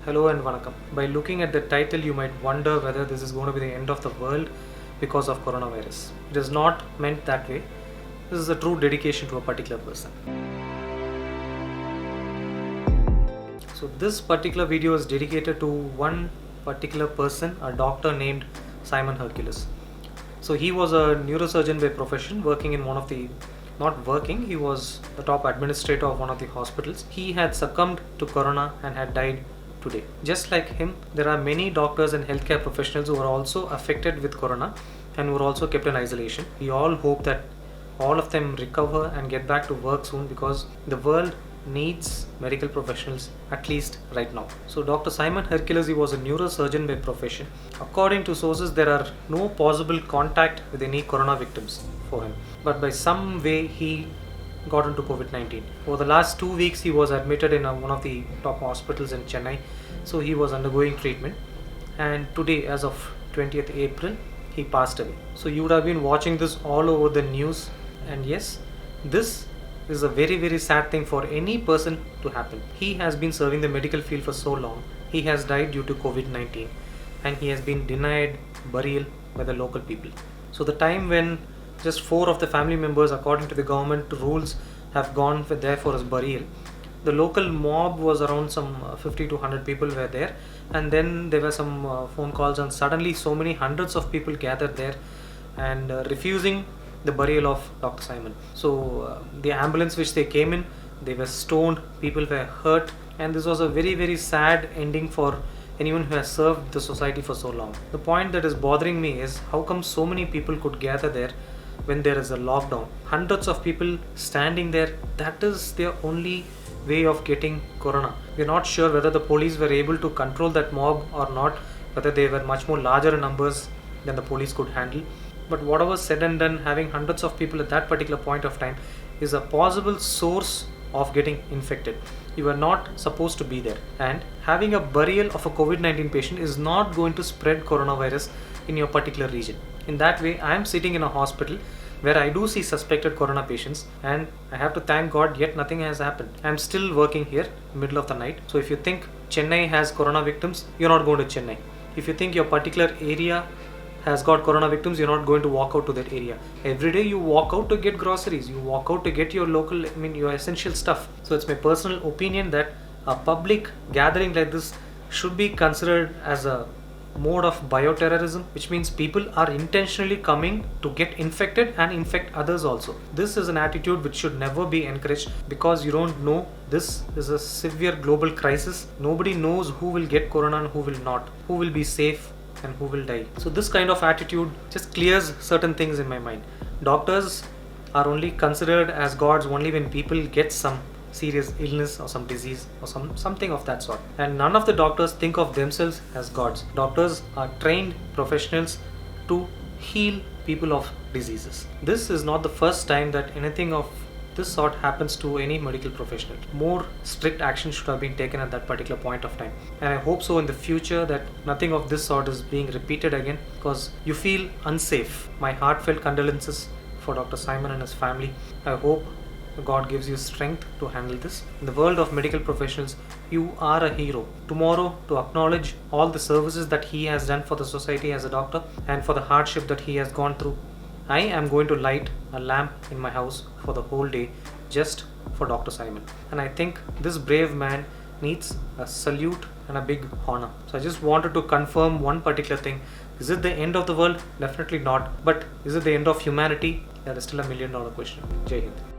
Hello and Vanakkam. By looking at the title, you might wonder whether this is going to be the end of the world because of coronavirus. It is not meant that way. This is a true dedication to a particular person. So this particular video is dedicated to one particular person, a doctor named Simon Hercules. So he was a neurosurgeon by profession, working in one of the he was the top administrator of one of the hospitals. He had succumbed to corona and had died today. Just like him, there are many doctors and healthcare professionals who are also affected with corona and who are also kept in isolation. We all hope that all of them recover and get back to work soon, because the world needs medical professionals, at least right now. So Dr. Simon Hercules, he was a neurosurgeon by profession. According to sources, there are no possible contact with any corona victims for him, but by some way he got into COVID-19. For the last 2 weeks he was admitted in one of the top hospitals in Chennai. So he was undergoing treatment, and today, as of 20th April, he passed away. So you would have been watching this all over the news, and yes, this is a very sad thing for any person to happen. He has been serving the medical field for so long. He has died due to COVID-19 and he has been denied burial by the local people. So the time when just 4 of the family members, according to the government rules, have gone there for his burial, the local mob was around some 50 to 100 people were there, and then there were some phone calls, and suddenly so many hundreds of people gathered there and refusing the burial of Dr. Simon. So the ambulance which they came in, they were stoned, people were hurt, and this was a very sad ending for anyone who has served the society for so long. The point that is bothering me is how come so many people could gather there when there is a lockdown. Hundreds of people standing there, that is their only way of getting corona. We are not sure whether the police were able to control that mob or not, whether they were much more larger in numbers than the police could handle. But whatever said and done, having hundreds of people at that particular point of time is a possible source of getting infected. You are not supposed to be there, and having a burial of a COVID-19 patient is not going to spread coronavirus in your particular region. In that way, I am sitting in a hospital where I do see suspected corona patients, and I have to thank God yet nothing has happened. I am still working here middle of the night. So if you think Chennai has corona victims, you're not going to Chennai. If you think your particular area has got corona victims, you're not going to walk out to that area. Every day you walk out to get groceries, you walk out to get your local, your essential stuff. So it's my personal opinion that a public gathering like this should be considered as a mode of bioterrorism, which means people are intentionally coming to get infected and infect others also. This is an attitude which should never be encouraged, because you don't know, this is a severe global crisis. Nobody knows who will get corona and who will not, who will be safe and who will die. So this kind of attitude just clears certain things in my mind. Doctors are only considered as gods only when people get some serious illness or some disease or something of that sort, and none of the doctors think of themselves as gods. Doctors are trained professionals to heal people of diseases. This is not the first time that anything of this sort happens to any medical professional. More strict action should have been taken at that particular point of time, and I hope so in the future that nothing of this sort is being repeated again, because you feel unsafe. My heartfelt condolences for Dr. Simon and his family. I hope God gives you strength to handle this. In the world of medical professionals, you are a hero. Tomorrow, to acknowledge all the services that he has done for the society as a doctor and for the hardship that he has gone through, I am going to light a lamp in my house for the whole day just for Dr. Simon. And I think this brave man needs a salute and a big honor. So I just wanted to confirm one particular thing. Is it the end of the world? Definitely not. But is it the end of humanity? That is still $1 million question. Jai Hind.